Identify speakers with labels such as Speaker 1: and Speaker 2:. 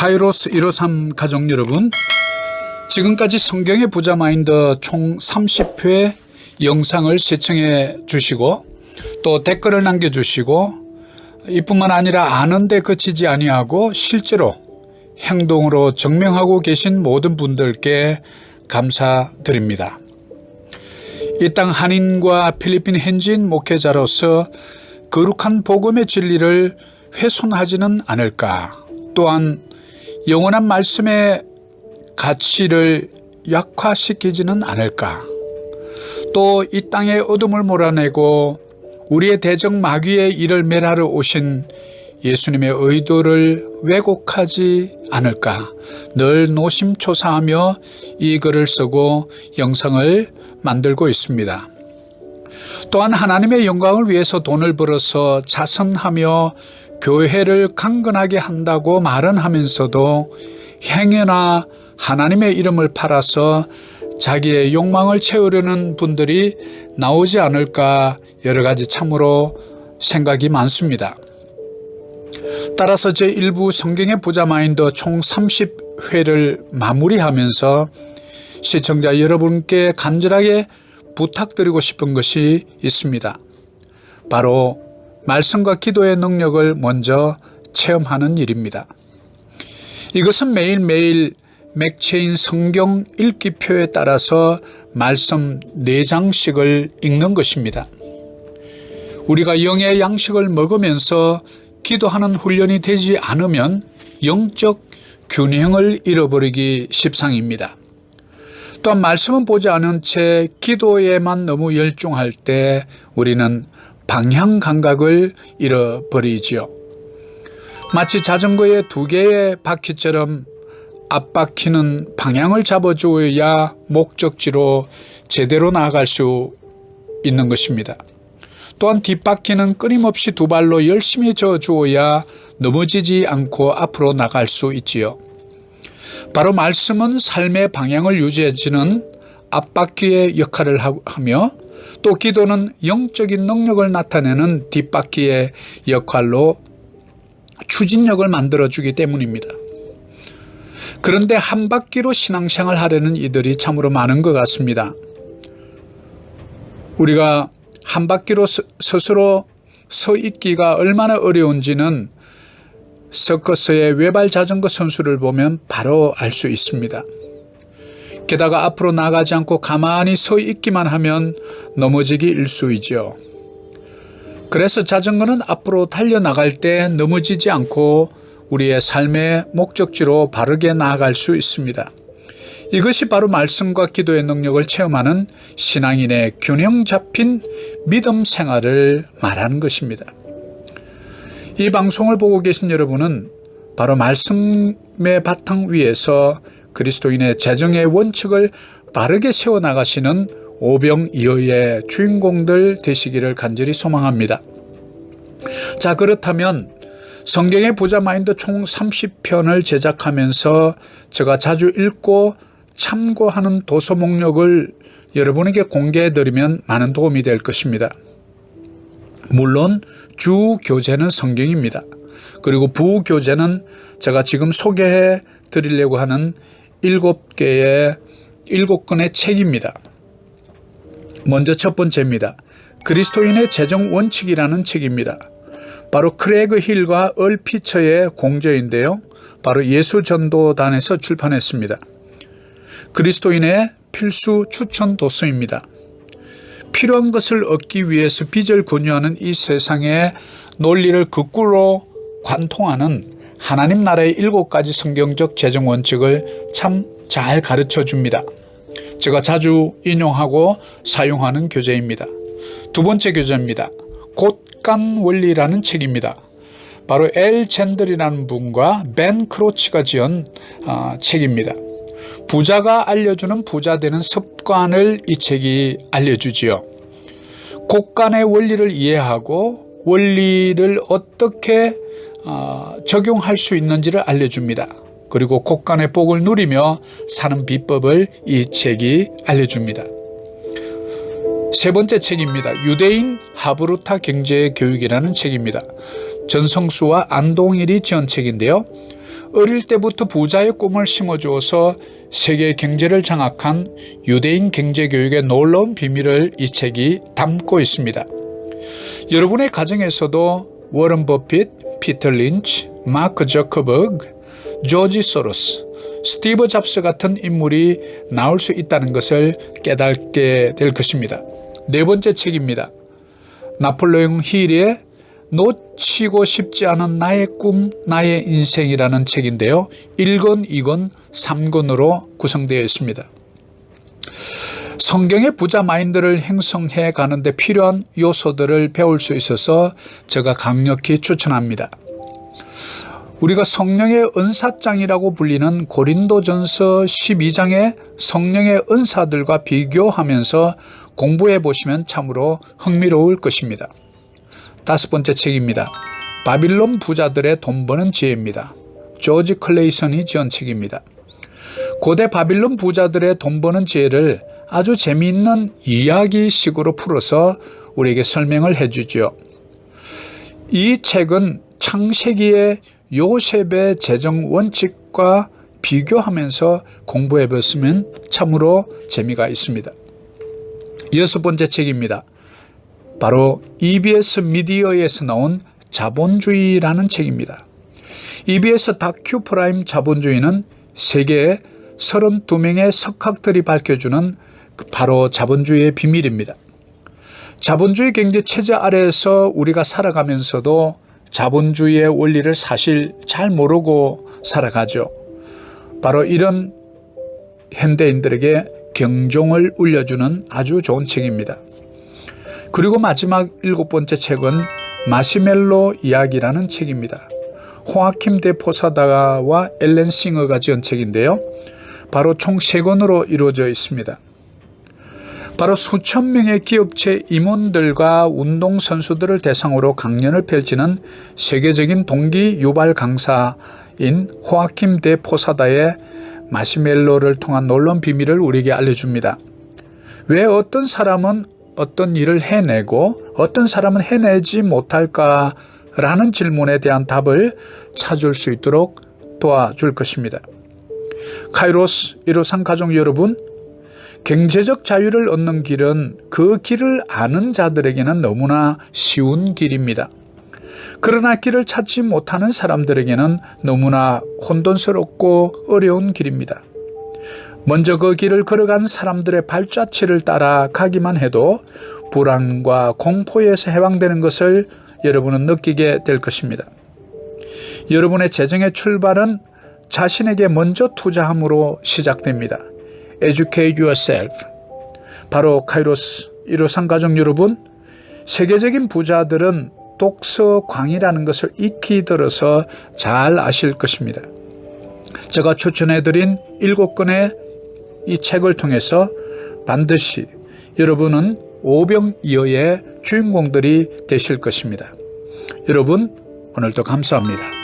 Speaker 1: 카이로스 153 가족 여러분, 지금까지 성경의 부자 마인드 총 30회 영상을 시청해 주시고 또 댓글을 남겨주시고 이뿐만 아니라 아는데 그치지 아니하고 실제로 행동으로 증명하고 계신 모든 분들께 감사드립니다. 이 땅 한인과 필리핀 현지인 목회자로서 거룩한 복음의 진리를 훼손하지는 않을까, 또한 영원한 말씀의 가치를 약화시키지는 않을까, 또 이 땅의 어둠을 몰아내고 우리의 대적 마귀의 일을 멸하러 오신 예수님의 의도를 왜곡하지 않을까 늘 노심초사하며 이 글을 쓰고 영상을 만들고 있습니다. 또한 하나님의 영광을 위해서 돈을 벌어서 자선하며 교회를 강건하게 한다고 말은 하면서도 행여나 하나님의 이름을 팔아서 자기의 욕망을 채우려는 분들이 나오지 않을까 여러 가지 참으로 생각이 많습니다. 따라서 제1부 성경의 부자 마인드 총 30회를 마무리하면서 시청자 여러분께 간절하게 부탁드리고 싶은 것이 있습니다. 바로 말씀과 기도의 능력을 먼저 체험하는 일입니다. 이것은 매일매일 맥체인 성경 읽기표에 따라서 말씀 4장씩을 읽는 것입니다. 우리가 영의 양식을 먹으면서 기도하는 훈련이 되지 않으면 영적 균형을 잃어버리기 십상입니다. 또한 말씀은 보지 않은 채 기도에만 너무 열중할 때 우리는 방향 감각을 잃어버리지요. 마치 자전거의 2개의 바퀴처럼 앞바퀴는 방향을 잡아주어야 목적지로 제대로 나아갈 수 있는 것입니다. 또한 뒷바퀴는 끊임없이 2발로 열심히 저어주어야 넘어지지 않고 앞으로 나갈 수 있지요. 바로 말씀은 삶의 방향을 유지해주는 앞바퀴의 역할을 하며 또 기도는 영적인 능력을 나타내는 뒷바퀴의 역할로 추진력을 만들어주기 때문입니다. 그런데 한 바퀴로 신앙생활 하려는 이들이 참으로 많은 것 같습니다. 우리가 한 바퀴로 스스로 서 있기가 얼마나 어려운지는 서커스의 외발 자전거 선수를 보면 바로 알 수 있습니다. 게다가 앞으로 나가지 않고 가만히 서 있기만 하면 넘어지기 일쑤이죠. 그래서 자전거는 앞으로 달려나갈 때 넘어지지 않고 우리의 삶의 목적지로 바르게 나아갈 수 있습니다. 이것이 바로 말씀과 기도의 능력을 체험하는 신앙인의 균형 잡힌 믿음 생활을 말하는 것입니다. 이 방송을 보고 계신 여러분은 바로 말씀의 바탕 위에서 그리스도인의 재정의 원칙을 바르게 세워나가시는 오병이어의 주인공들 되시기를 간절히 소망합니다. 자, 그렇다면 성경의 부자 마인드 총 30편을 제작하면서 제가 자주 읽고 참고하는 도서 목록을 여러분에게 공개해드리면 많은 도움이 될 것입니다. 물론 주 교재는 성경입니다. 그리고 부교재는 제가 지금 소개해 드리려고 하는 7권의 책입니다. 먼저 첫 번째입니다. 그리스도인의 재정 원칙이라는 책입니다. 바로 크레그 힐과 얼 피처의 공저인데요. 바로 예수전도단에서 출판했습니다. 그리스도인의 필수 추천 도서입니다. 필요한 것을 얻기 위해서 빚을 권유하는 이 세상의 논리를 거꾸로 관통하는 하나님 나라의 7가지 성경적 재정 원칙을 참 잘 가르쳐 줍니다. 제가 자주 인용하고 사용하는 교재입니다. 두 번째 교재입니다. 곳간 원리라는 책입니다. 바로 엘 젠들이라는 분과 벤 크로치가 지은 책입니다. 부자가 알려주는 부자 되는 습관을 이 책이 알려주지요. 곳간의 원리를 이해하고 원리를 어떻게 적용할 수 있는지를 알려줍니다. 그리고 곳간의 복을 누리며 사는 비법을 이 책이 알려줍니다. 세 번째 책입니다. 유대인 하브루타 경제 교육이라는 책입니다. 전성수와 안동일이 지은 책인데요. 어릴 때부터 부자의 꿈을 심어주어서 세계 경제를 장악한 유대인 경제교육의 놀라운 비밀을 이 책이 담고 있습니다. 여러분의 가정에서도 워런 버핏, 피터 린치, 마크 저커버그, 조지 소로스, 스티브 잡스 같은 인물이 나올 수 있다는 것을 깨닫게 될 것입니다. 네 번째 책입니다. 나폴레옹 힐의 놓치고 싶지 않은 나의 꿈, 나의 인생이라는 책인데요. 1권, 2권, 3권으로 구성되어 있습니다. 성경의 부자 마인드를 형성해 가는데 필요한 요소들을 배울 수 있어서 제가 강력히 추천합니다. 우리가 성령의 은사장이라고 불리는 고린도전서 12장의 성령의 은사들과 비교하면서 공부해 보시면 참으로 흥미로울 것입니다. 5번째 책입니다. 바빌론 부자들의 돈 버는 지혜입니다. 조지 클레이슨이 지은 책입니다. 고대 바빌론 부자들의 돈 버는 지혜를 아주 재미있는 이야기식으로 풀어서 우리에게 설명을 해주죠. 이 책은 창세기의 요셉의 재정 원칙과 비교하면서 공부해 보시면 참으로 재미가 있습니다. 6번째 책입니다. 바로 EBS 미디어에서 나온 자본주의라는 책입니다. EBS 다큐 프라임 자본주의는 세계의 32명의 석학들이 밝혀주는 바로 자본주의의 비밀입니다. 자본주의 경제 체제 아래에서 우리가 살아가면서도 자본주의의 원리를 사실 잘 모르고 살아가죠. 바로 이런 현대인들에게 경종을 울려주는 아주 좋은 책입니다. 그리고 마지막 7번째 책은 마시멜로 이야기라는 책입니다. 호아킴 데 포사다와 엘렌 싱어가 지은 책인데요. 바로 총 3권으로 이루어져 있습니다. 바로 수천 명의 기업체 임원들과 운동선수들을 대상으로 강연을 펼치는 세계적인 동기 유발 강사인 호아킴 데 포사다의 마시멜로를 통한 놀라운 비밀을 우리에게 알려줍니다. 왜 어떤 사람은 어떤 일을 해내고 어떤 사람은 해내지 못할까라는 질문에 대한 답을 찾을 수 있도록 도와줄 것입니다. 카이로스 153 가족 여러분, 경제적 자유를 얻는 길은 그 길을 아는 자들에게는 너무나 쉬운 길입니다. 그러나 길을 찾지 못하는 사람들에게는 너무나 혼돈스럽고 어려운 길입니다. 먼저 그 길을 걸어간 사람들의 발자취를 따라 가기만 해도 불안과 공포에서 해방되는 것을 여러분은 느끼게 될 것입니다. 여러분의 재정의 출발은 자신에게 먼저 투자함으로 시작됩니다. Educate yourself. 바로 카이로스 153 가족 여러분, 세계적인 부자들은 독서광이라는 것을 익히 들어서 잘 아실 것입니다. 제가 추천해드린 7권의 이 책을 통해서 반드시 여러분은 오병이어의 주인공들이 되실 것입니다. 여러분, 오늘도 감사합니다.